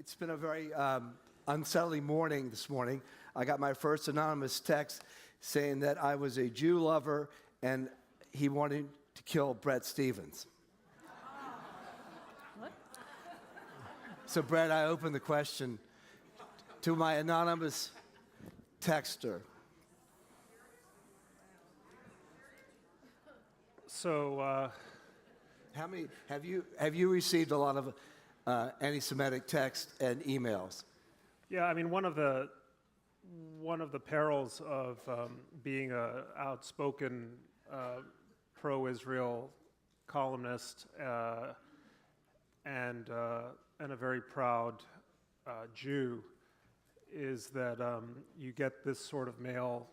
It's been a very unsettling morning this morning. I got my first anonymous text saying that I was a Jew lover and he wanted to kill Bret Stephens. What? So, Bret, I open the question to my anonymous texter. So, How many have you received a lot of anti-Semitic texts and emails? yeah, I mean, one of the perils of being an outspoken pro-Israel columnist and a very proud Jew is that you get this sort of mail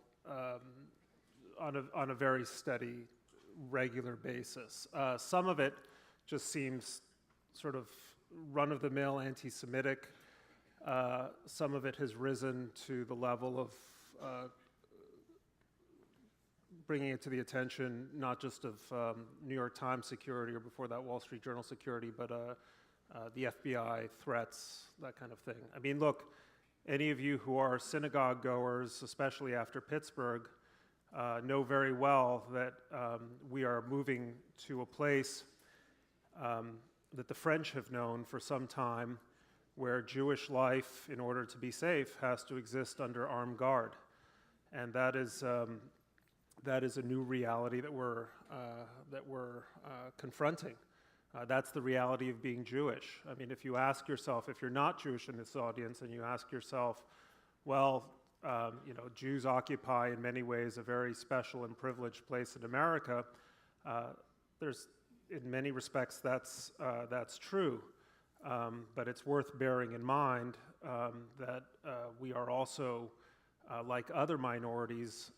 on a very steady, regular basis. Some of it just seems sort of run-of-the-mill anti-Semitic. Some of it has risen to the level of bringing it to the attention not just of New York Times security or before that Wall Street Journal security, but the FBI threats, that kind of thing. I mean, look, any of you who are synagogue goers, especially after Pittsburgh, know very well that we are moving to a place that the French have known for some time, where Jewish life, in order to be safe, has to exist under armed guard. And that is a new reality that we're confronting. That's the reality of being Jewish. I mean, if you ask yourself, if you're not Jewish in this audience, and you ask yourself, well, Jews occupy in many ways a very special and privileged place in America, in many respects, that's true. But it's worth bearing in mind that we are also, like other minorities,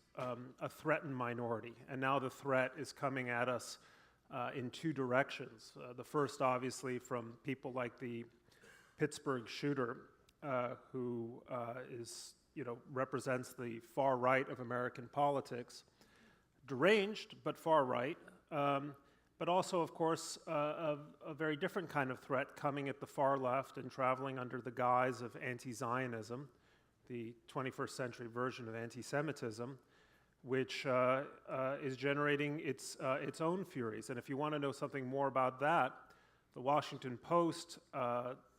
a threatened minority. And now the threat is coming at us in two directions. The first, obviously, from people like the Pittsburgh shooter, who represents the far right of American politics, deranged but far right. But also, of course, a very different kind of threat coming at the far left and traveling under the guise of anti-Zionism, the 21st century version of anti-Semitism, which is generating its own furies. And if you want to know something more about that, the Washington Post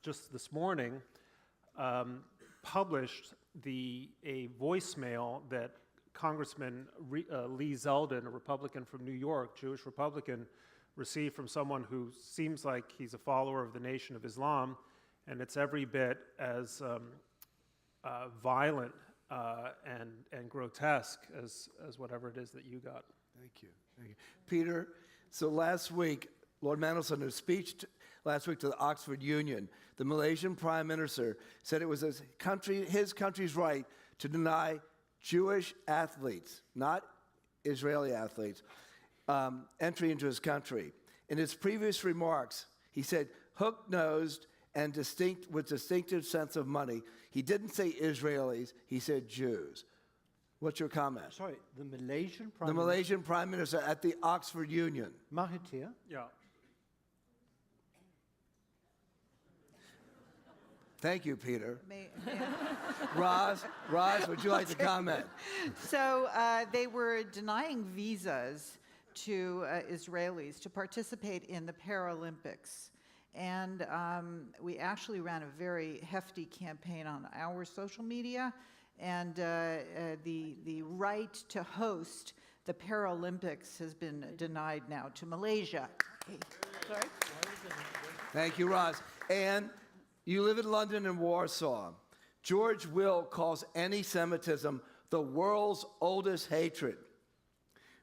just this morning published a voicemail that Congressman Lee Zeldin, a Republican from New York, Jewish Republican, received from someone who seems like he's a follower of the Nation of Islam, and it's every bit as violent and grotesque as whatever it is that you got. Thank you. Peter, so last week, Lord Mandelson, in a speech last week to the Oxford Union, the Malaysian Prime Minister said it was his country's right to deny Jewish athletes, not Israeli athletes, entry into his country. In his previous remarks, he said, hook-nosed and with distinctive sense of money. He didn't say Israelis, he said Jews. What's your comment? Sorry, the Malaysian Prime The Malaysian Prime Minister at the Oxford Union. Mahathir? Yeah. Thank you, Peter. Roz, would you like to comment? So they were denying visas to Israelis to participate in the Paralympics. And we actually ran a very hefty campaign on our social media. And the right to host the Paralympics has been denied now to Malaysia. Sorry? Thank you, Roz. And you live in London and Warsaw. George Will calls anti-Semitism the world's oldest hatred.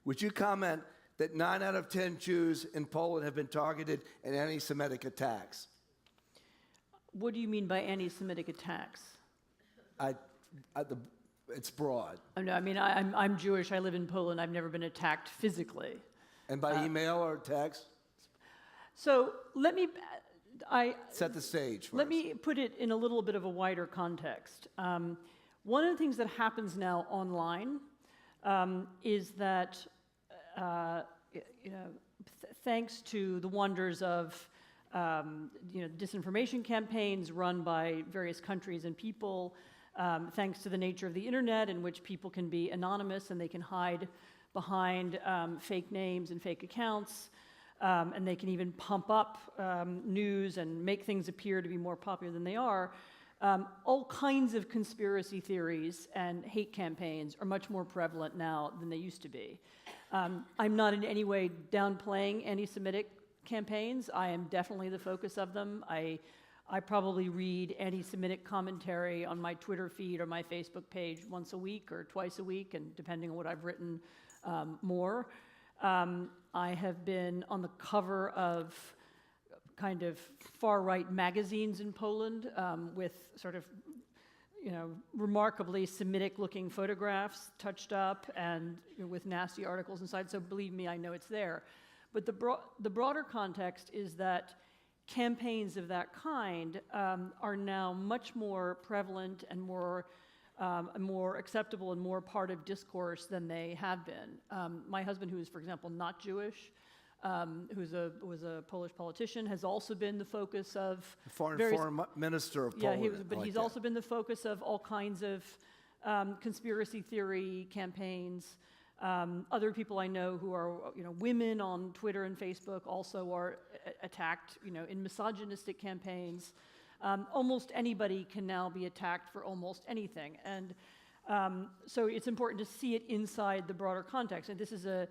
Would you comment that 9 out of 10 Jews in Poland have been targeted in anti-Semitic attacks? What do you mean by anti-Semitic attacks? It's broad. Oh, no, I mean, I'm Jewish. I live in Poland. I've never been attacked physically. And by email or text? So let me... Set the stage for Let us. me put it in a little bit of a wider context. One of the things that happens now online is that, thanks to the wonders of disinformation campaigns run by various countries and people, thanks to the nature of the internet, in which people can be anonymous and they can hide behind fake names and fake accounts, and they can even pump up news and make things appear to be more popular than they are. All kinds of conspiracy theories and hate campaigns are much more prevalent now than they used to be. I'm not in any way downplaying anti-Semitic campaigns. I am definitely the focus of them. I probably read anti-Semitic commentary on my Twitter feed or my Facebook page once a week or twice a week, and depending on what I've written, more. I have been on the cover of kind of far-right magazines in Poland with sort of, remarkably Semitic-looking photographs touched up and with nasty articles inside. So believe me, I know it's there. But the broader context is that campaigns of that kind are now much more prevalent and more acceptable and more part of discourse than they have been. My husband, who is, for example, not Jewish, was a Polish politician, has also been the focus of Foreign minister of Poland. He's also been the focus of all kinds of conspiracy theory campaigns. Other people I know who are, women on Twitter and Facebook also are attacked, in misogynistic campaigns. Almost anybody can now be attacked for almost anything, and so it's important to see it inside the broader context. And this is the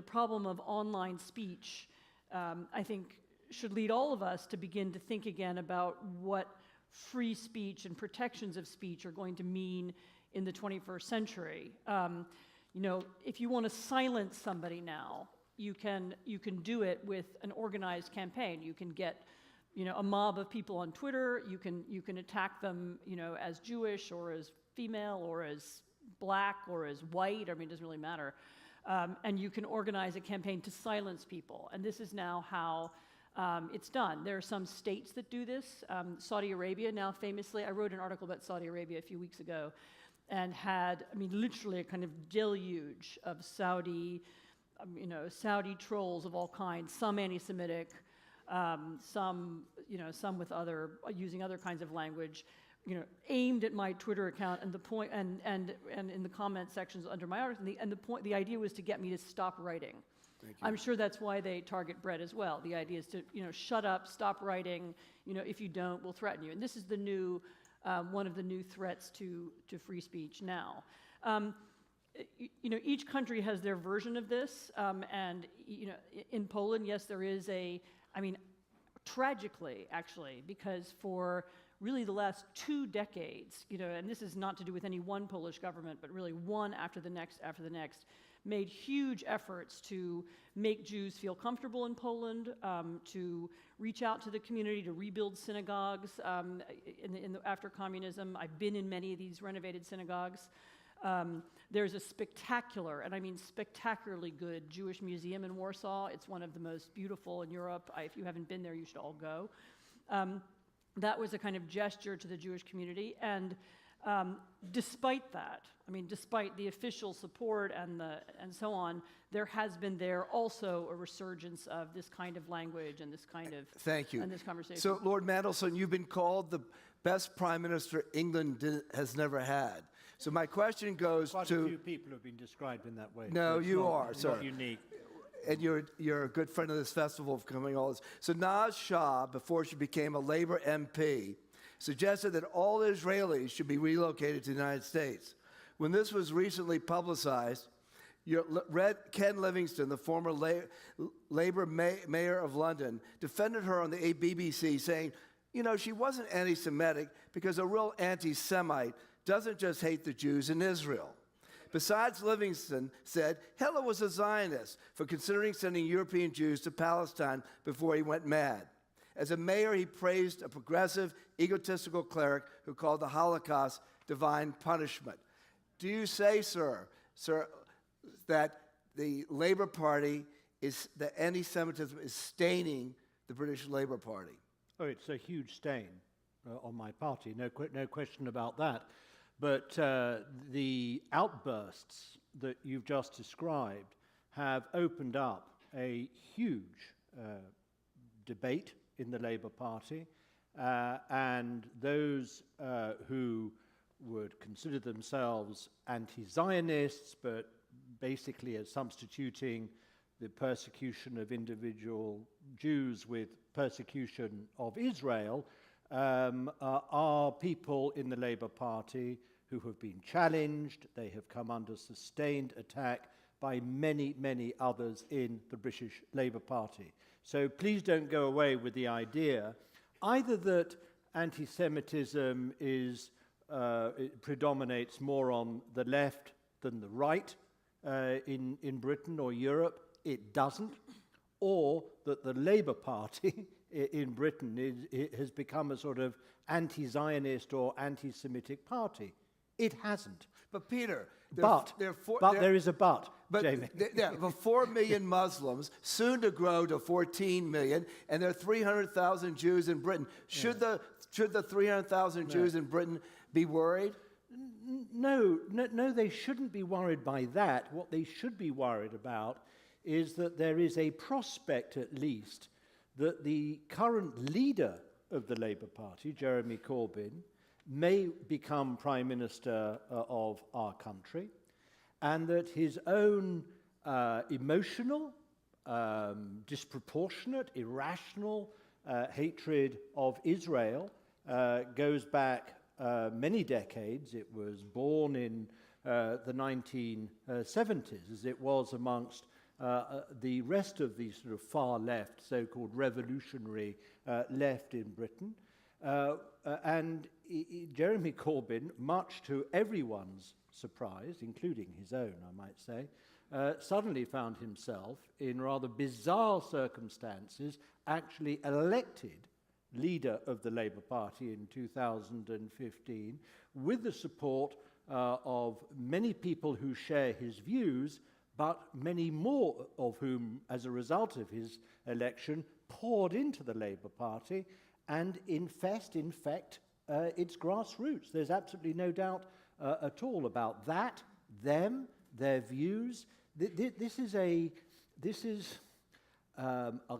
problem of online speech. I think should lead all of us to begin to think again about what free speech and protections of speech are going to mean in the 21st century. If you want to silence somebody now, you can do it with an organized campaign. You can get, a mob of people on Twitter. You can attack them, as Jewish or as female or as black or as white. I mean, it doesn't really matter. And you can organize a campaign to silence people. And this is now how it's done. There are some states that do this. Saudi Arabia now famously, I wrote an article about Saudi Arabia a few weeks ago, and had, literally a kind of deluge of Saudi trolls of all kinds, some anti-Semitic, some with using other kinds of language, aimed at my Twitter account, and the point, and in the comment sections under my article, the idea was to get me to stop writing. I'm sure that's why they target Bret as well. The idea is to, shut up, stop writing. If you don't, we'll threaten you. And this is the new, one of the new threats to free speech now. Each country has their version of this, and in Poland, yes, there is tragically, actually, because for really the last 2 decades, and this is not to do with any one Polish government, but really one after the next, made huge efforts to make Jews feel comfortable in Poland, to reach out to the community, to rebuild synagogues after communism. I've been in many of these renovated synagogues. There's a spectacular, and I mean spectacularly good, Jewish museum in Warsaw. It's one of the most beautiful in Europe. If you haven't been there, you should all go. That was a kind of gesture to the Jewish community, and despite that, despite the official support and so on, there has been also a resurgence of this kind of language and this kind of Thank you. And this conversation. So, Lord Mandelson, you've been called the best prime minister England has never had. So my question goes Quite to... a few people have been described in that way. No, so it's you not- are, it's sir. not unique. And you're a good friend of this festival of coming all this. So Naz Shah, before she became a Labour MP, suggested that all Israelis should be relocated to the United States. When this was recently publicized, Ken Livingstone, the former Labour mayor of London, defended her on the BBC, saying, she wasn't anti-Semitic because a real anti-Semite doesn't just hate the Jews in Israel. Besides, Livingstone said Hitler was a Zionist for considering sending European Jews to Palestine before he went mad. As a mayor, he praised a progressive, egotistical cleric who called the Holocaust divine punishment. Do you say, sir, that the Labour Party that anti-Semitism is staining the British Labour Party? Oh, it's a huge stain on my party, no question about that. But the outbursts that you've just described have opened up a huge debate in the Labour Party, and those who would consider themselves anti-Zionists, but basically as substituting the persecution of individual Jews with persecution of Israel, are people in the Labour Party who have been challenged. They have come under sustained attack by many, many others in the British Labour Party. So please don't go away with the idea either that anti-Semitism it predominates more on the left than the right in Britain or Europe. It doesn't. Or that the Labour Party in Britain has become a sort of anti-Zionist or anti-Semitic party. It hasn't. But Peter, there is a but, Jamie. There are 4 million Muslims, soon to grow to 14 million, and there are 300,000 Jews in Britain. Should the 300,000 Jews in Britain be worried? No, they shouldn't be worried by that. What they should be worried about is that there is a prospect, at least, that the current leader of the Labour Party, Jeremy Corbyn, may become Prime Minister of our country, and that his own emotional, disproportionate, irrational hatred of Israel goes back many decades. It was born in the 1970s, as it was amongst the rest of the sort of far left, so-called revolutionary left in Britain. And Jeremy Corbyn, much to everyone's surprise, including his own, I might say, suddenly found himself in rather bizarre circumstances actually elected leader of the Labour Party in 2015 with the support of many people who share his views, but many more of whom, as a result of his election, poured into the Labour Party and infect its grassroots. There's absolutely no doubt at all about that, them, their views. This is a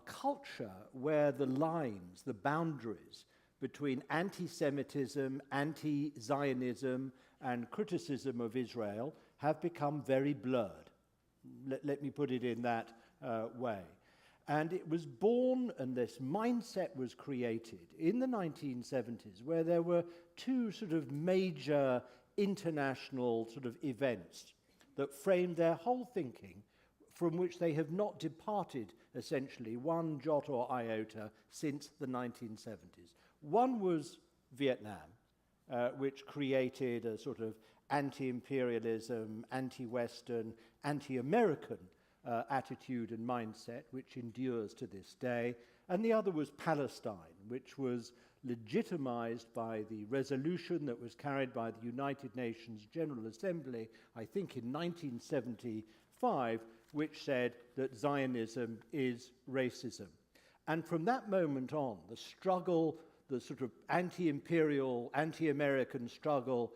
culture where the lines, the boundaries between anti-Semitism, anti-Zionism, and criticism of Israel have become very blurred. Let me put it in that way. And it was born, and this mindset was created in the 1970s, where there were two sort of major international sort of events that framed their whole thinking, from which they have not departed, essentially, one jot or iota since the 1970s. One was Vietnam, which created a sort of anti-imperialism, anti-Western, anti-American attitude and mindset, which endures to this day. And the other was Palestine, which was legitimized by the resolution that was carried by the United Nations General Assembly, I think in 1975, which said that Zionism is racism. And from that moment on, the struggle, the sort of anti-imperial, anti-American struggle,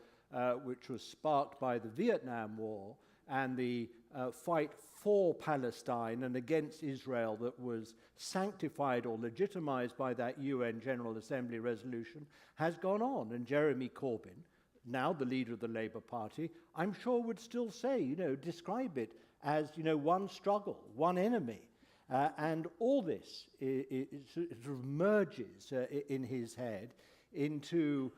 which was sparked by the Vietnam War, and the fight for Palestine and against Israel that was sanctified or legitimized by that UN General Assembly resolution, has gone on. And Jeremy Corbyn, now the leader of the Labour Party, I'm sure would still say, describe it as, one struggle, one enemy. And all this sort of merges in his head into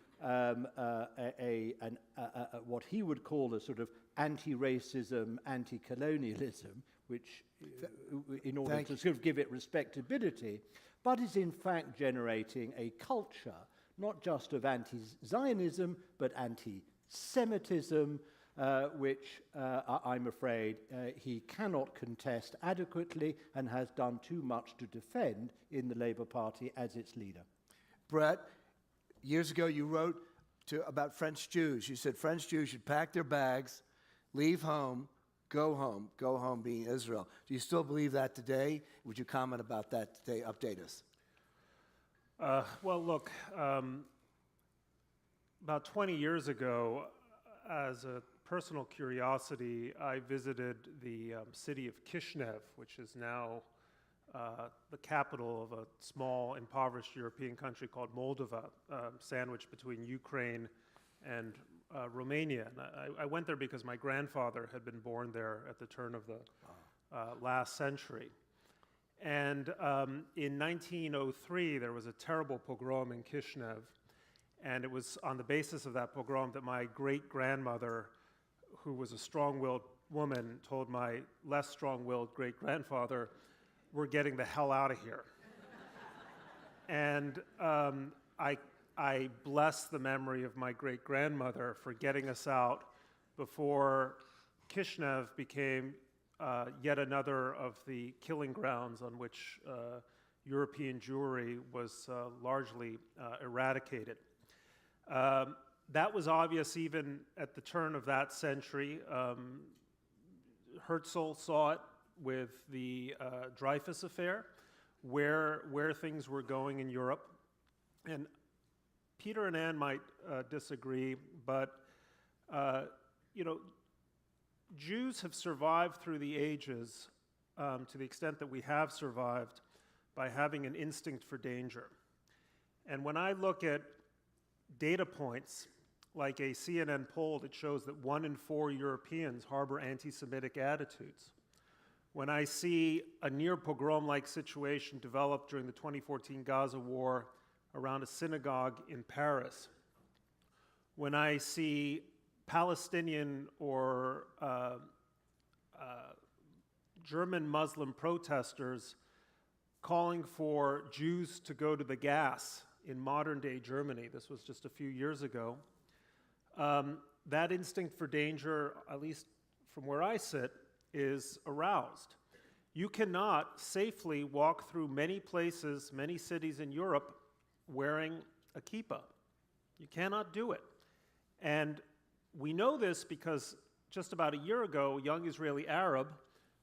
what he would call a sort of anti-racism, anti-colonialism, which, in order to sort of give it respectability, but is in fact generating a culture, not just of anti-Zionism, but anti-Semitism, which I'm afraid he cannot contest adequately and has done too much to defend in the Labour Party as its leader. Bret, years ago you wrote about French Jews. You said French Jews should pack their bags, leave home being Israel. Do you still believe that today? Would you comment about that today? Update us. Well, look, about 20 years ago, as a personal curiosity, I visited the city of Kishinev, which is now the capital of a small, impoverished European country called Moldova, sandwiched between Ukraine and Romania. And I went there because my grandfather had been born there at the turn of the last century. And in 1903, there was a terrible pogrom in Kishinev, and it was on the basis of that pogrom that my great-grandmother, who was a strong-willed woman, told my less strong-willed great-grandfather, "We're getting the hell out of here." And I bless the memory of my great-grandmother for getting us out before Kishinev became yet another of the killing grounds on which European Jewry was largely eradicated. That was obvious even at the turn of that century. Herzl saw it with the Dreyfus affair, where things were going in Europe. And Peter and Anne might disagree, but Jews have survived through the ages to the extent that we have survived by having an instinct for danger. And when I look at data points like a CNN poll that shows that 1 in 4 Europeans harbor anti-Semitic attitudes, when I see a near pogrom-like situation develop during the 2014 Gaza war around a synagogue in Paris, when I see Palestinian or German Muslim protesters calling for Jews to go to the gas in modern-day Germany, this was just a few years ago, that instinct for danger, at least from where I sit, is aroused. You cannot safely walk through many places, many cities in Europe wearing a kippah. You cannot do it. And we know this because just about a year ago, a young Israeli Arab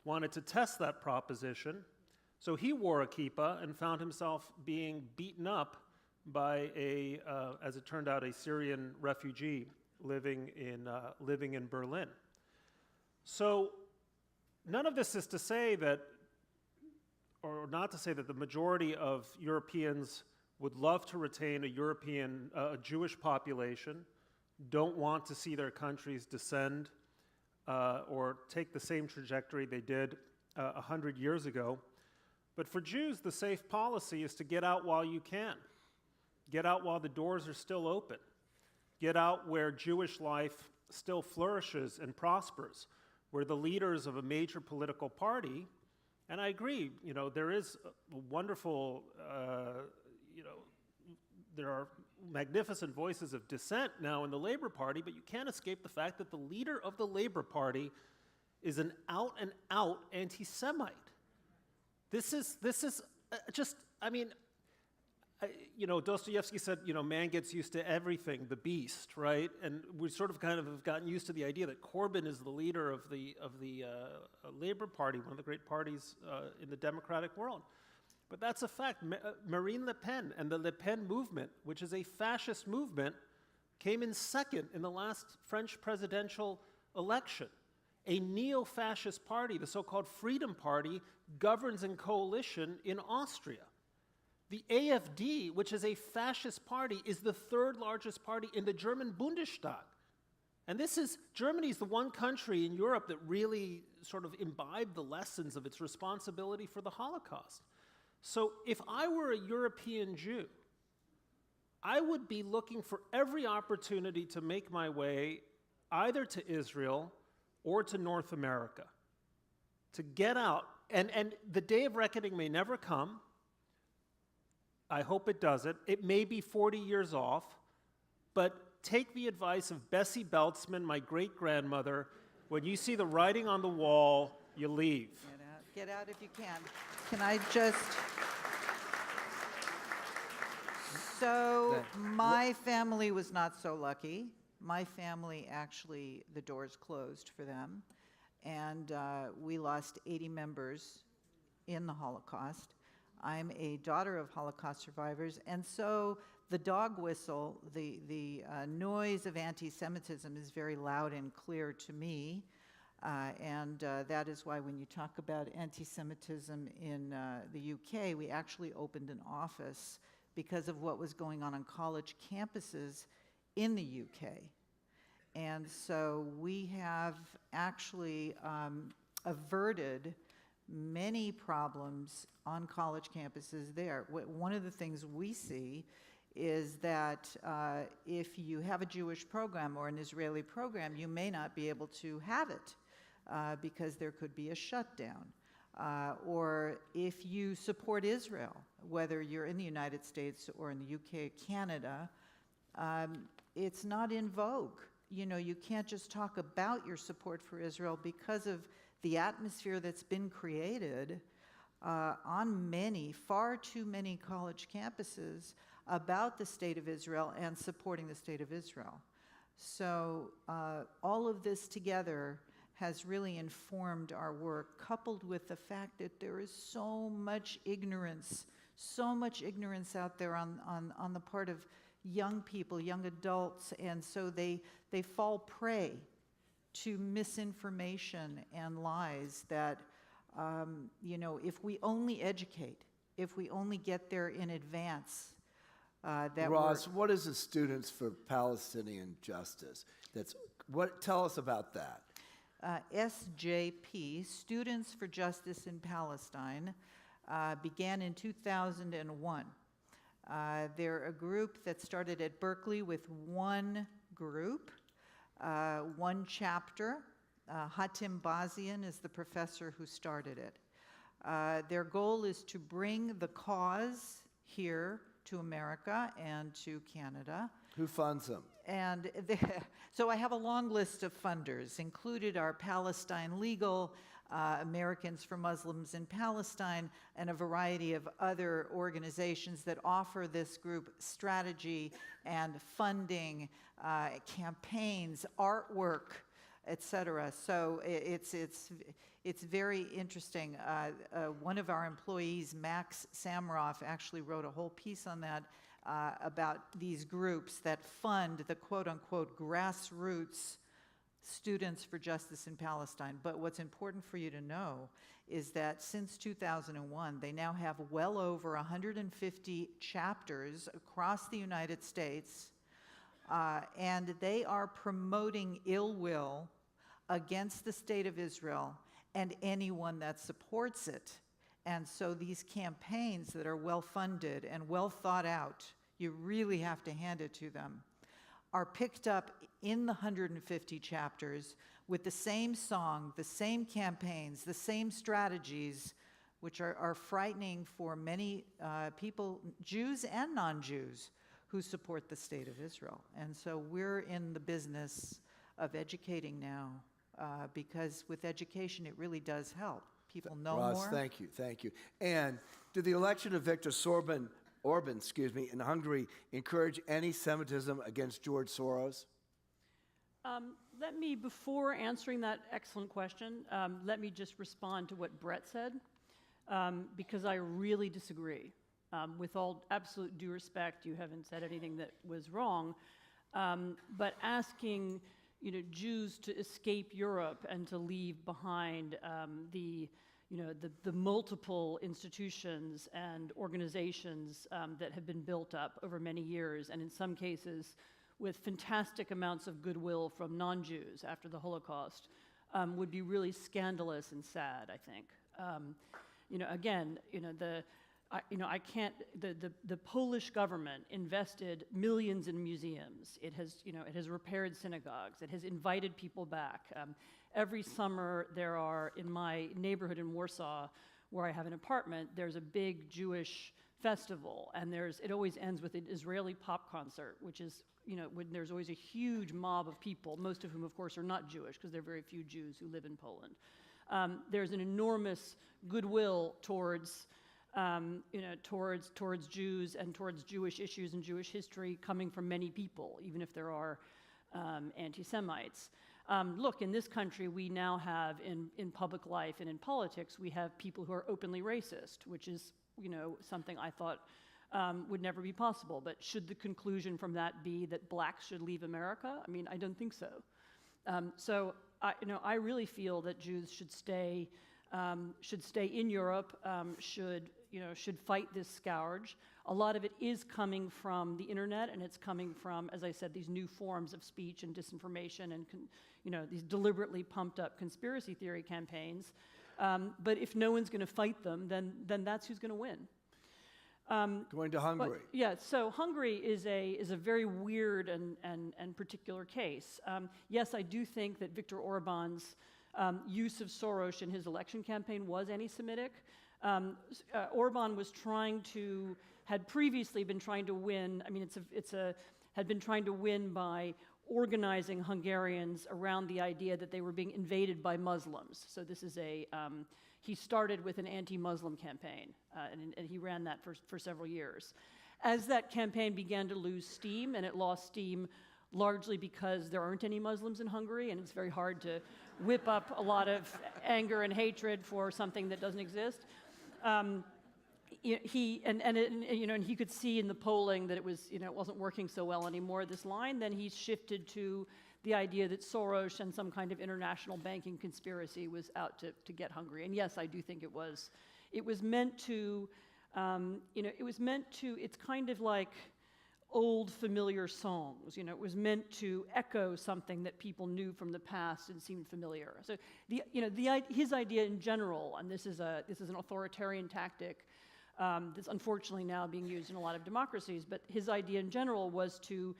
wanted to test that proposition. So he wore a kippah and found himself being beaten up by as it turned out, a Syrian refugee living in Berlin. So none of this is to say that, or not to say that the majority of Europeans would love to retain a Jewish population, don't want to see their countries descend or take the same trajectory they did 100 years ago. But for Jews, the safe policy is to get out while you can. Get out while the doors are still open. Get out where Jewish life still flourishes and prospers, where the leaders of a major political party, and I agree, there is a wonderful, there are magnificent voices of dissent now in the Labor Party, but you can't escape the fact that the leader of the Labor Party is an out-and-out anti-Semite. This is just, Dostoevsky said, man gets used to everything, the beast, right? And we sort of kind of have gotten used to the idea that Corbyn is the leader of the Labor Party, one of the great parties in the democratic world. But that's a fact. Marine Le Pen and the Le Pen movement, which is a fascist movement, came in second in the last French presidential election. A neo-fascist party, the so-called Freedom Party, governs in coalition in Austria. The AfD, which is a fascist party, is the third largest party in the German Bundestag. And Germany is the one country in Europe that really sort of imbibed the lessons of its responsibility for the Holocaust. So if I were a European Jew, I would be looking for every opportunity to make my way either to Israel or to North America, to get out. And the day of reckoning may never come. I hope it doesn't. It may be 40 years off, but take the advice of Bessie Beltzman, my great-grandmother. When you see the writing on the wall, you leave. Get out if you can. Can I just... So my family was not so lucky. My family actually, the doors closed for them. And we lost 80 members in the Holocaust. I'm a daughter of Holocaust survivors. And so the dog whistle, the noise of anti-Semitism is very loud and clear to me. That is why when you talk about anti-Semitism in the UK, we actually opened an office because of what was going on college campuses in the UK. And so we have actually averted many problems on college campuses there. One of the things we see is that if you have a Jewish program or an Israeli program, you may not be able to have it because there could be a shutdown. Or if you support Israel, whether you're in the United States or in the UK, Canada, it's not in vogue. You know, you can't just talk about your support for Israel because of the atmosphere that's been created on far too many college campuses about the state of Israel and supporting the state of Israel. So all of this together has really informed our work, coupled with the fact that there is so much ignorance out there on the part of young people, young adults, and so they fall prey to misinformation and lies that, you know, if we only educate, if we only get there in advance, that Ross, what is the Students for Palestinian Justice? Tell us about that. SJP, Students for Justice in Palestine, began in 2001. They're a group that started at Berkeley with one group, one chapter. Hatim Bazian is the professor who started it. Their goal is to bring the cause here to America and to Canada. Who funds them? And so I have a long list of funders. Included are Palestine Legal, Americans for Muslims in Palestine, and a variety of other organizations that offer this group strategy and funding, campaigns, artwork, etc. So it's very interesting. One of our employees, Max Samroff, actually wrote a whole piece on that about these groups that fund the quote-unquote grassroots Students for Justice in Palestine. But what's important for you to know is that since 2001, they now have well over 150 chapters across the United States, and they are promoting ill will against the state of Israel and anyone that supports it. And so these campaigns that are well-funded and well thought out, you really have to hand it to them, are picked up in the 150 chapters with the same song, the same campaigns, the same strategies, which are frightening for many people, Jews and non-Jews, who support the state of Israel. And so we're in the business of educating now, because with education, it really does help. People know Ross, more. thank you. And did the election of Viktor Orban, in Hungary encourage anti-Semitism against George Soros? Let me, before answering that excellent question, let me just respond to what Bret said, because I really disagree. With all absolute due respect, you haven't said anything that was wrong, but asking Jews to escape Europe and to leave behind the multiple institutions and organizations that have been built up over many years, and in some cases with fantastic amounts of goodwill from non-Jews after the Holocaust, would be really scandalous and sad, I think. The Polish government invested millions in museums. It has repaired synagogues. It has invited people back. Every summer there are, in my neighborhood in Warsaw, where I have an apartment, there's a big Jewish festival, and it always ends with an Israeli pop concert, which is, when there's always a huge mob of people, most of whom, of course, are not Jewish, because there are very few Jews who live in Poland. There's an enormous goodwill towards Jews and towards Jewish issues and Jewish history coming from many people, even if there are anti-Semites. Look, in this country, we now have, in public life and in politics, we have people who are openly racist, which is, something I thought would never be possible. But should the conclusion from that be that blacks should leave America? I mean, I don't think so. So I really feel that Jews should stay in Europe, should fight this scourge. A lot of it is coming from the internet, and it's coming from, as I said, these new forms of speech and disinformation, and these deliberately pumped up conspiracy theory campaigns. But if no one's going to fight them, then that's who's going to win. Going to Hungary. So Hungary is a very weird and particular case. Yes, I do think that Viktor Orban's use of Soros in his election campaign was anti-Semitic. Orban had previously been trying to win. I mean, had been trying to win by organizing Hungarians around the idea that they were being invaded by Muslims. So this is he started with an anti-Muslim campaign, and he ran that for several years. As that campaign began to lose steam, and it lost steam largely because there aren't any Muslims in Hungary, and it's very hard to whip up a lot of anger and hatred for something that doesn't exist. He could see in the polling that it wasn't working so well anymore, this line. Then he shifted to the idea that Soros and some kind of international banking conspiracy was out to get Hungary. And yes, I do think it was meant to, it's kind of like old familiar songs. It was meant to echo something that people knew from the past and seemed familiar. So his idea in general, and this is an authoritarian tactic that's unfortunately now being used in a lot of democracies, but his idea in general was to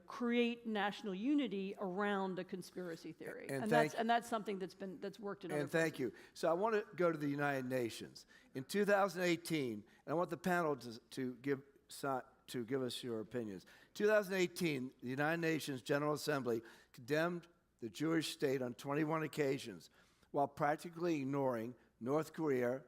create national unity around a conspiracy theory, and that's something that's worked in other places. Thank you. So I want to go to the United Nations in 2018, and I want the panel to give us your opinions. 2018, the United Nations General Assembly condemned the Jewish state on 21 occasions, while practically ignoring North Korea,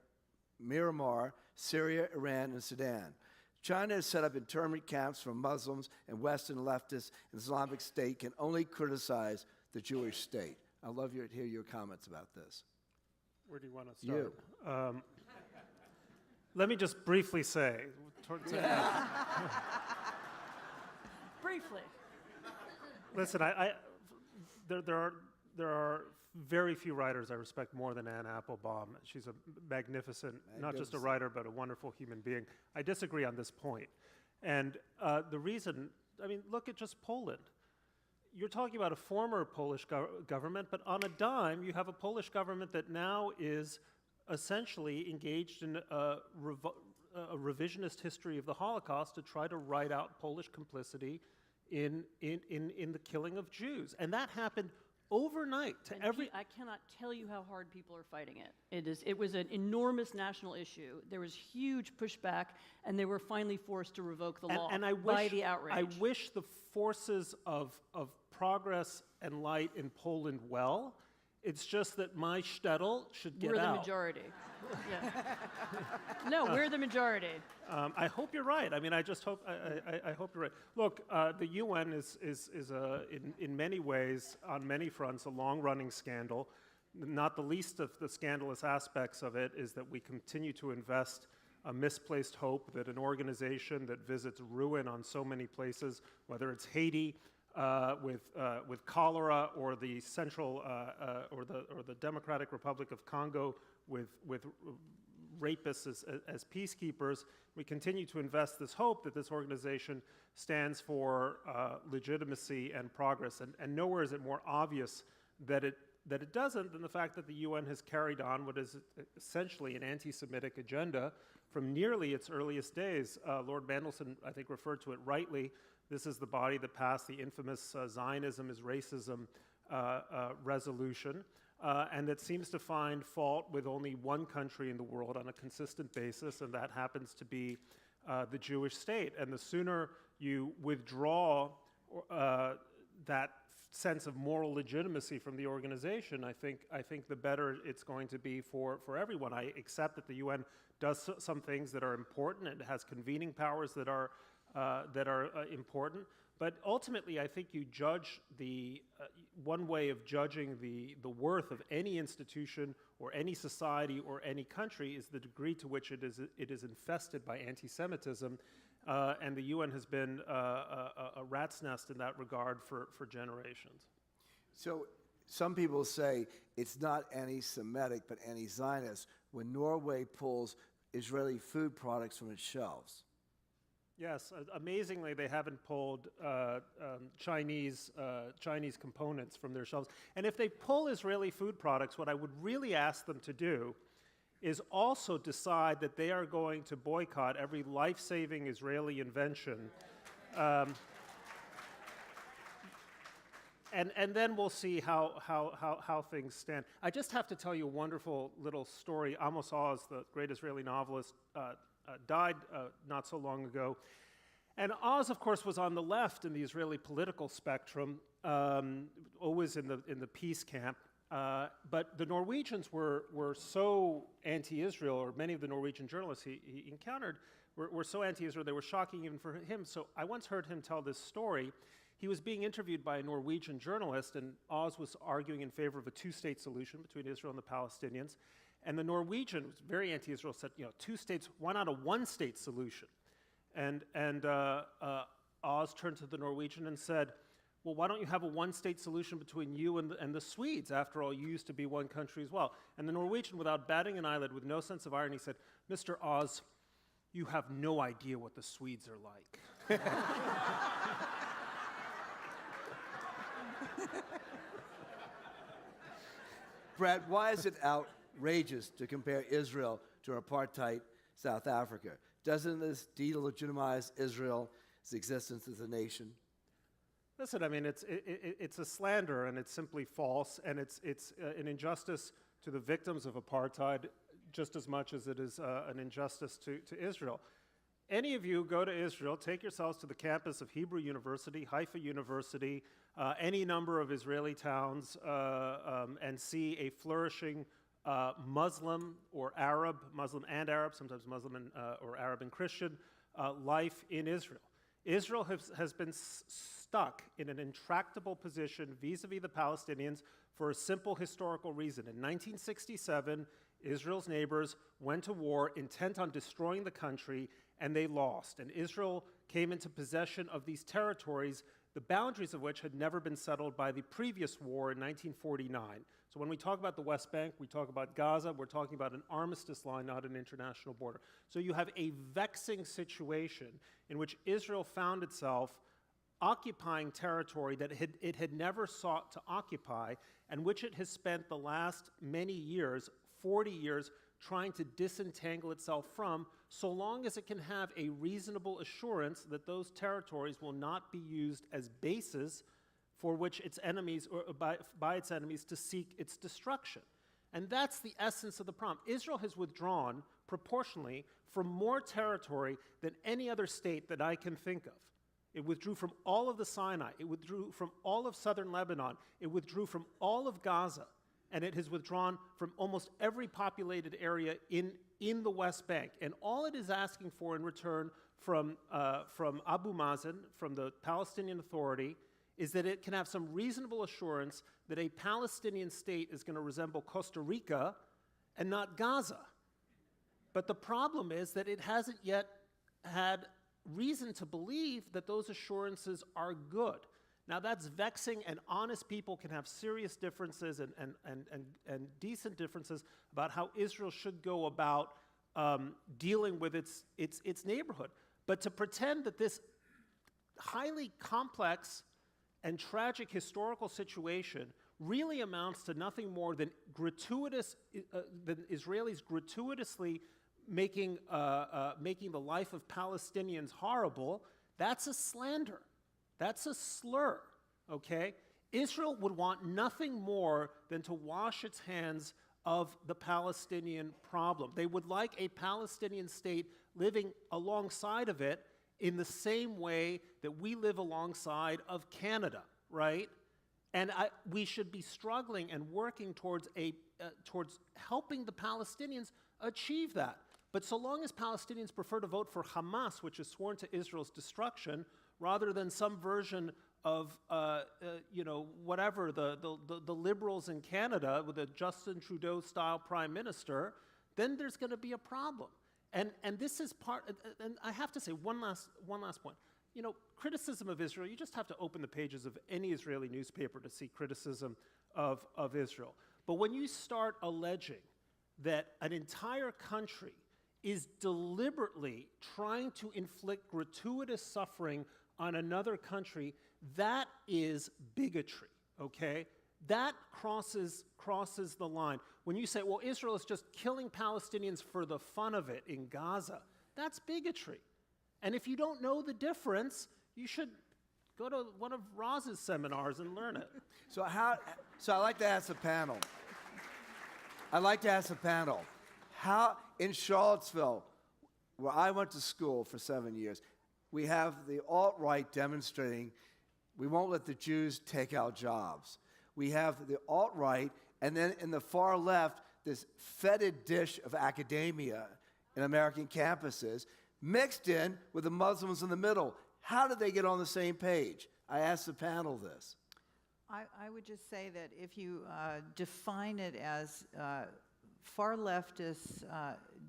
Myanmar, Syria, Iran, and Sudan. China has set up internment camps for Muslims, and Western leftists and Islamic State can only criticize the Jewish state. I'd love to hear your comments about this. Where do you want to start? Let me just briefly say. Briefly. Listen, there are very few writers I respect more than Anne Applebaum. She's a magnificent, not just a writer, but a wonderful human being. I disagree on this point. And the reason, look at just Poland. You're talking about a former Polish government, but on a dime, you have a Polish government that now is essentially engaged in a revisionist history of the Holocaust to try to write out Polish complicity in the killing of Jews. And that happened overnight to I cannot tell you how hard people are fighting it. It was an enormous national issue. There was huge pushback, and they were finally forced to revoke the law by the outrage. I wish the forces of progress and light in Poland well. It's just that my shtetl should get out. We're the majority. Yeah. No, we're the majority. I hope you're right. I just hope. I hope you're right. Look, the UN is in many ways, on many fronts, a long-running scandal. Not the least of the scandalous aspects of it is that we continue to invest a misplaced hope that an organization that visits ruin on so many places, whether it's Haiti with cholera, or the central or the Democratic Republic of Congo with rapists as peacekeepers, we continue to invest this hope that this organization stands for legitimacy and progress. And nowhere is it more obvious that it doesn't than the fact that the UN has carried on what is essentially an anti-Semitic agenda from nearly its earliest days. Lord Mandelson, I think, referred to it rightly. This is the body that passed the infamous Zionism is racism resolution, and that seems to find fault with only one country in the world on a consistent basis, and that happens to be the Jewish state. And the sooner you withdraw that sense of moral legitimacy from the organization, I think the better it's going to be for everyone. I accept that the UN does some things that are important. It has convening powers that are important. But ultimately, I think you judge one way of judging the worth of any institution or any society or any country is the degree to which it is infested by anti-Semitism. And the UN has been a rat's nest in that regard for generations. So some people say it's not anti-Semitic but anti-Zionist when Norway pulls Israeli food products from its shelves. Yes, amazingly, they haven't pulled Chinese components from their shelves. And if they pull Israeli food products, what I would really ask them to do is also decide that they are going to boycott every life-saving Israeli invention. And then we'll see how things stand. I just have to tell you a wonderful little story. Amos Oz, the great Israeli novelist, died not so long ago. And Oz, of course, was on the left in the Israeli political spectrum, always in the peace camp. But the Norwegians were so anti-Israel, or many of the Norwegian journalists he encountered were so anti-Israel, they were shocking even for him. So I once heard him tell this story. He was being interviewed by a Norwegian journalist, and Oz was arguing in favor of a two-state solution between Israel and the Palestinians. And the Norwegian, was very anti-Israel, said, two states, why not a one-state solution? And Oz turned to the Norwegian and said, well, why don't you have a one-state solution between you and the Swedes? After all, you used to be one country as well. And the Norwegian, without batting an eyelid, with no sense of irony, said, Mr. Oz, you have no idea what the Swedes are like. Bret, why is it outrageous to compare Israel to apartheid South Africa? Doesn't this delegitimize Israel's existence as a nation? Listen, I mean, it's a slander, and it's simply false, and it's an injustice to the victims of apartheid just as much as it is an injustice to Israel. Any of you go to Israel, take yourselves to the campus of Hebrew University, Haifa University, any number of Israeli towns, and see a flourishing Muslim or Arab, Muslim and Arab, sometimes Muslim and, or Arab and Christian, life in Israel. Israel has been stuck in an intractable position vis-a-vis the Palestinians for a simple historical reason. In 1967, Israel's neighbors went to war intent on destroying the country, and they lost. And Israel came into possession of these territories, the boundaries of which had never been settled by the previous war in 1949. So when we talk about the West Bank, we talk about Gaza, we're talking about an armistice line, not an international border. So you have a vexing situation in which Israel found itself occupying territory that it had never sought to occupy, and which it has spent the last many years, 40 years, trying to disentangle itself from, so long as it can have a reasonable assurance that those territories will not be used as bases for which its enemies, or by its enemies, to seek its destruction. And that's the essence of the problem. Israel has withdrawn proportionally from more territory than any other state that I can think of. It withdrew from all of the Sinai. It withdrew from all of southern Lebanon. It withdrew from all of Gaza. And it has withdrawn from almost every populated area in the West Bank. And all it is asking for in return from Abu Mazen, from the Palestinian Authority, is that it can have some reasonable assurance that a Palestinian state is going to resemble Costa Rica and not Gaza. But the problem is that it hasn't yet had reason to believe that those assurances are good. Now that's vexing, and honest people can have serious differences and decent differences about how Israel should go about dealing with its neighborhood. But to pretend that this highly complex and tragic historical situation really amounts to nothing more than than Israelis gratuitously making the life of Palestinians horrible, that's a slander. That's a slur, okay? Israel would want nothing more than to wash its hands of the Palestinian problem. They would like a Palestinian state living alongside of it in the same way that we live alongside of Canada, right? And we should be struggling and working towards helping the Palestinians achieve that. But so long as Palestinians prefer to vote for Hamas, which is sworn to Israel's destruction, rather than some version of, whatever, the liberals in Canada with a Justin Trudeau-style prime minister, then there's going to be a problem. And this is part, and I have to say one last point. You know, criticism of Israel, you just have to open the pages of any Israeli newspaper to see criticism of Israel. But when you start alleging that an entire country is deliberately trying to inflict gratuitous suffering on another country, that is bigotry, okay? That crosses the line. When you say, well, Israel is just killing Palestinians for the fun of it in Gaza, that's bigotry. And if you don't know the difference, you should go to one of Roz's seminars and learn it. So I'd like to ask the panel. How, in Charlottesville, where I went to school for 7 years, we have the alt-right demonstrating, we won't let the Jews take our jobs. We have the alt-right, and then in the far left, this fetid dish of academia in American campuses, mixed in with the Muslims in the middle. How did they get on the same page? I asked the panel this. I would just say that if you define it as far leftists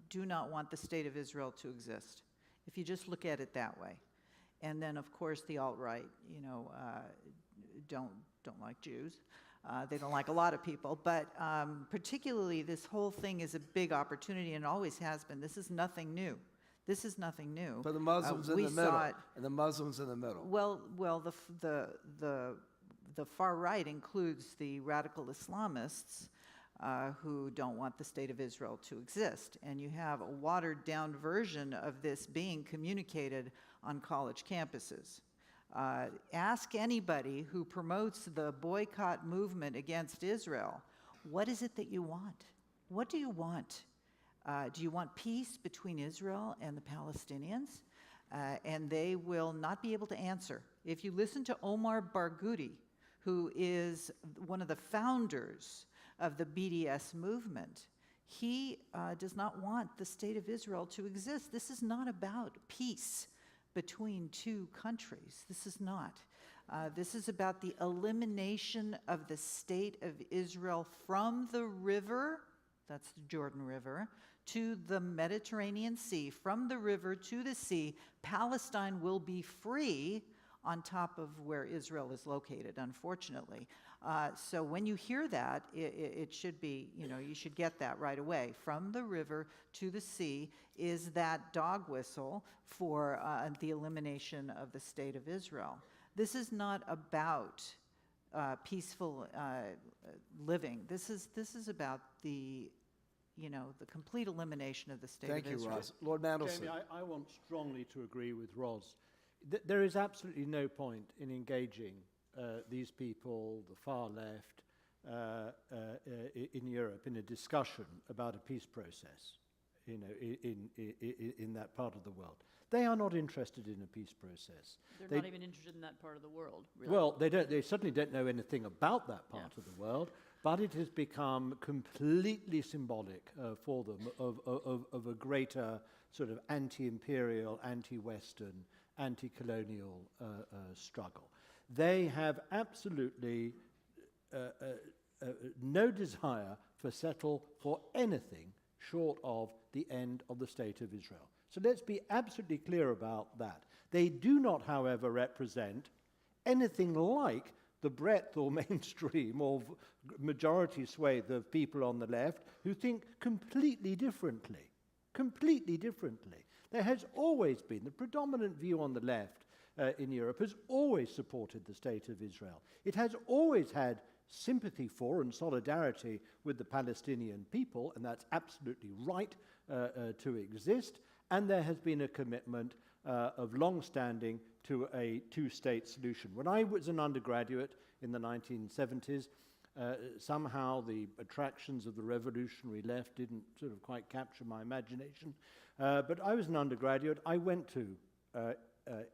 do not want the state of Israel to exist, if you just look at it that way, and then of course the alt-right, don't like Jews. They don't like a lot of people, but particularly this whole thing is a big opportunity and always has been. This is nothing new. This is nothing new. But the Muslims in the middle, and the Muslims in the middle. Well, the far right includes the radical Islamists who don't want the state of Israel to exist, and you have a watered-down version of this being communicated on college campuses. Ask anybody who promotes the boycott movement against Israel, what is it that you want? What do you want? Do you want peace between Israel and the Palestinians? And they will not be able to answer. If you listen to Omar Barghouti, who is one of the founders of the BDS movement, he does not want the state of Israel to exist. This is not about peace between two countries. This is not. This is about the elimination of the state of Israel from the river, that's the Jordan River, to the Mediterranean Sea. From the river to the sea, Palestine will be free on top of where Israel is located, unfortunately. So when you hear that, it should be, you should get that right away. From the river to the sea is that dog whistle for the elimination of the state of Israel. This is not about peaceful living. This is about the complete elimination of the state of Israel. Thank you, Roz. Lord Mandelson. Jamie, I want strongly to agree with Roz. There is absolutely no point in engaging these people, the far left, in Europe, in a discussion about a peace process, in that part of the world. They are not interested in a peace process. They're not even interested in that part of the world, really. Well, they certainly don't know anything about that part of the world, but it has become completely symbolic for them of a greater sort of anti-imperial, anti-Western, anti-colonial struggle. They have absolutely no desire for anything short of the end of the state of Israel. So let's be absolutely clear about that. They do not, however, represent anything like the breadth or mainstream or majority swathe of people on the left who think completely differently. Completely differently. There has always been, the predominant view on the left in Europe has always supported the state of Israel. It has always had sympathy for and solidarity with the Palestinian people, and that's absolutely right to exist. And there has been a commitment of long-standing to a two-state solution. When I was an undergraduate in the 1970s, somehow the attractions of the revolutionary left didn't sort of quite capture my imagination. But I was an undergraduate. I went to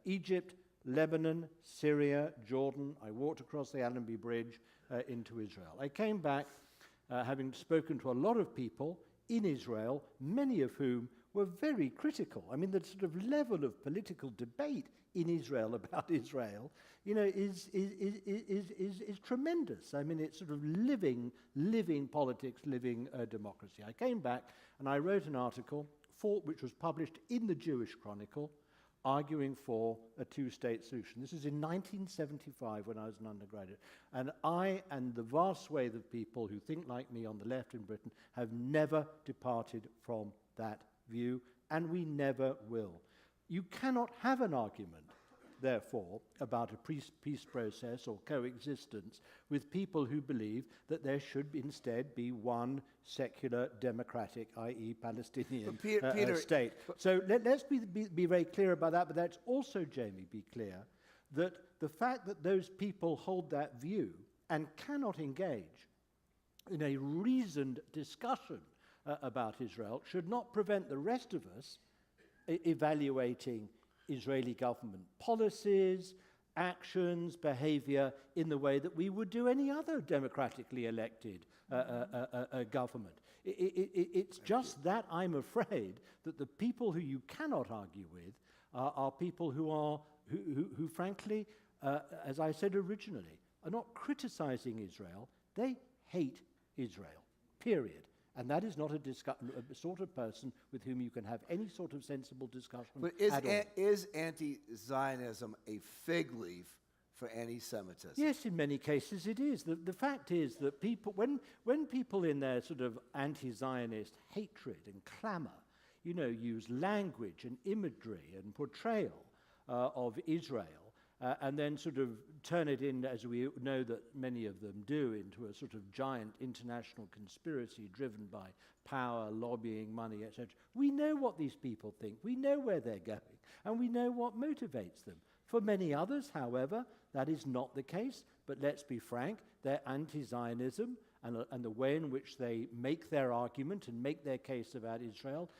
Egypt, Lebanon, Syria, Jordan. I walked across the Allenby Bridge into Israel. I came back having spoken to a lot of people in Israel, many of whom were very critical. I mean, the sort of level of political debate in Israel about Israel, is tremendous. I mean, it's sort of living politics, living democracy. I came back and I wrote an article which was published in the Jewish Chronicle arguing for a two-state solution. This is in 1975 when I was an undergraduate. And I and the vast swathe of people who think like me on the left in Britain have never departed from that view, and we never will. You cannot have an argument, therefore, about a peace process or coexistence with people who believe that there should instead be one secular, democratic, i.e. Palestinian state. So let's be very clear about that, but let's also, Jamie, be clear that the fact that those people hold that view and cannot engage in a reasoned discussion about Israel should not prevent the rest of us evaluating Israeli government policies, actions, behavior in the way that we would do any other democratically elected government. It's just that I'm afraid that the people who you cannot argue with are people who frankly, as I said originally, are not criticizing Israel. They hate Israel, period. And that is not a sort of person with whom you can have any sort of sensible discussion But at all. is anti-Zionism a fig leaf for anti-Semitism? Yes, in many cases it is. The fact is that people, when people in their sort of anti-Zionist hatred and clamor, use language and imagery and portrayal of Israel, and then sort of turn it in, as we know that many of them do, into a sort of giant international conspiracy driven by power, lobbying, money, etc. We know what these people think. We know where they're going, and we know what motivates them. For many others, however, that is not the case. But let's be frank, their anti-Zionism and the way in which they make their argument and make their case about Israel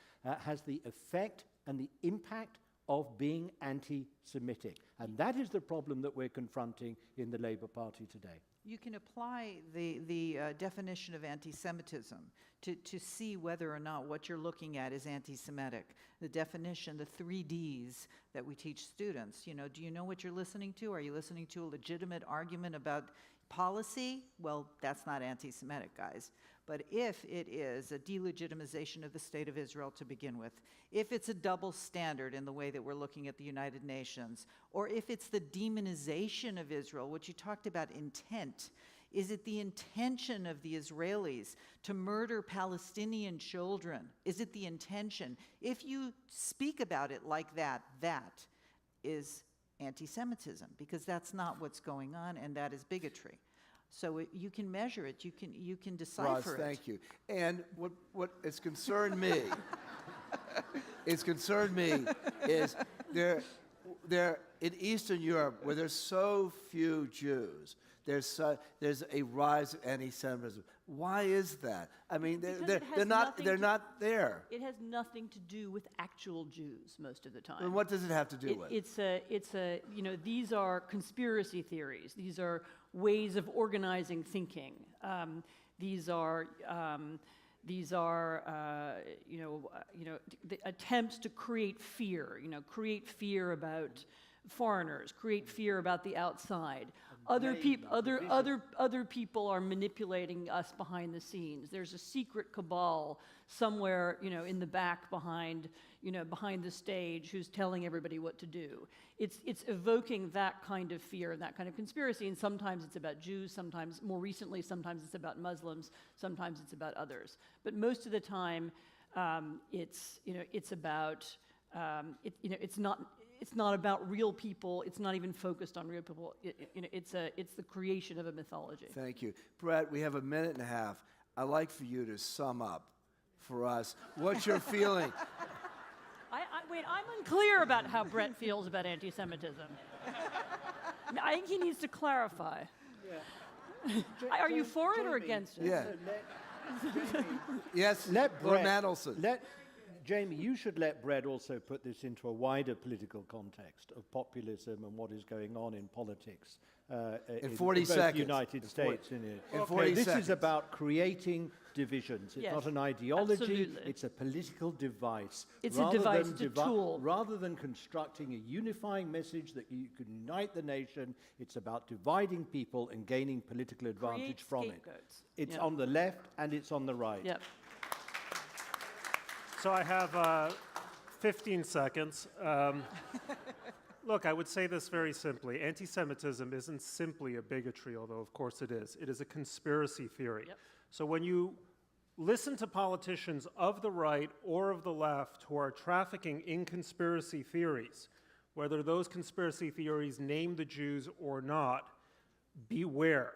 has the effect and the impact of being anti-Semitic. And that is the problem that we're confronting in the Labour Party today. You can apply the definition of anti-Semitism to see whether or not what you're looking at is anti-Semitic. The definition, the 3 Ds that we teach students, do you know what you're listening to? Are you listening to a legitimate argument about policy? Well, that's not anti-Semitic, guys. But if it is a delegitimization of the state of Israel to begin with, if it's a double standard in the way that we're looking at the United Nations, or if it's the demonization of Israel, which you talked about intent, is it the intention of the Israelis to murder Palestinian children? Is it the intention? If you speak about it like that, that is anti-Semitism, because that's not what's going on, and that is bigotry. So you can measure it, you can decipher Ross, it. thank you. And what has concerned me, is there in Eastern Europe, where there's so few Jews, there's a rise of anti-Semitism. Why is that? I mean, they're not there. It has nothing to do with actual Jews most of the time. And what does it have to do with? These are conspiracy theories. These are ways of organizing thinking. These are the attempts to create fear. Create fear about foreigners, create fear about the outside. Other people are manipulating us behind the scenes. There's a secret cabal somewhere, in the back behind the stage, who's telling everybody what to do. It's evoking that kind of fear and that kind of conspiracy. And sometimes it's about Jews. Sometimes, more recently, sometimes it's about Muslims. Sometimes it's about others. But most of the time, it's about It's not about real people. It's not even focused on real people. It's the creation of a mythology. Thank you. Bret, we have a minute and a half. I'd like for you to sum up for us what you're feeling. Wait, I'm unclear about how Bret feels about anti-Semitism. I think he needs to clarify. Yeah. Are you for it or against it? Yeah. Yes, Let Lord Bret- Mandelson. Jamie, you should let Bret also put this into a wider political context of populism and what is going on in politics In 40 both seconds. the United In States. 40 this seconds. is about creating divisions. It's Yes, not an ideology. absolutely. It's a political device. It's a device, it's a tool. Rather than constructing a unifying message that you can unite the nation, it's about dividing people and gaining political advantage Create from scapegoats. it. It's Yep. on the left and it's on the right. Yep. So I have 15 seconds. Look, I would say this very simply. Anti-Semitism isn't simply a bigotry, although of course it is. It is a conspiracy theory. Yep. So when you listen to politicians of the right or of the left who are trafficking in conspiracy theories, whether those conspiracy theories name the Jews or not, beware.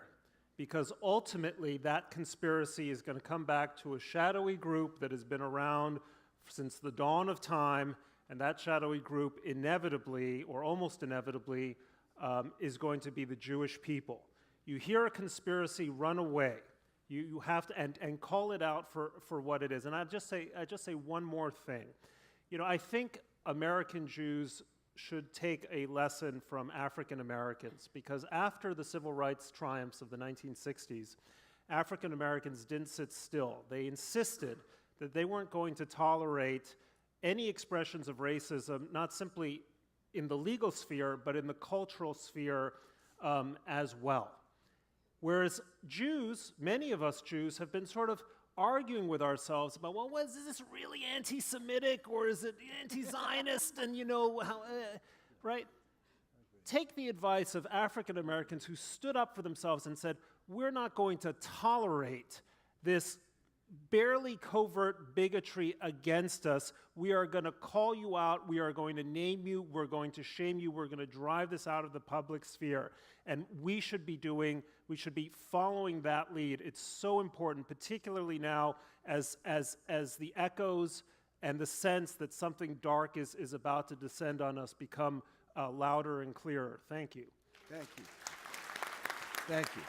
Because ultimately that conspiracy is going to come back to a shadowy group that has been around since the dawn of time, and that shadowy group inevitably, or almost inevitably, is going to be the Jewish people. You hear a conspiracy, run away. You have to, and call it out for what it is. And I just say one more thing. You know, I think American Jews should take a lesson from African Americans, because after the civil rights triumphs of the 1960s, African Americans didn't sit still. They insisted that they weren't going to tolerate any expressions of racism, not simply in the legal sphere, but in the cultural sphere as well. Whereas Jews, many of us Jews, have been sort of arguing with ourselves about, well, is this really anti-Semitic or is it anti-Zionist? And you know, how, right? Take the advice of African Americans who stood up for themselves and said, we're not going to tolerate this barely covert bigotry against us. We are going to call you out. We are going to name you. We're going to shame you. We're going to drive this out of the public sphere. And we should be following that lead. It's so important, particularly now as the echoes and the sense that something dark is about to descend on us become louder and clearer. Thank you. Thank you. Thank you.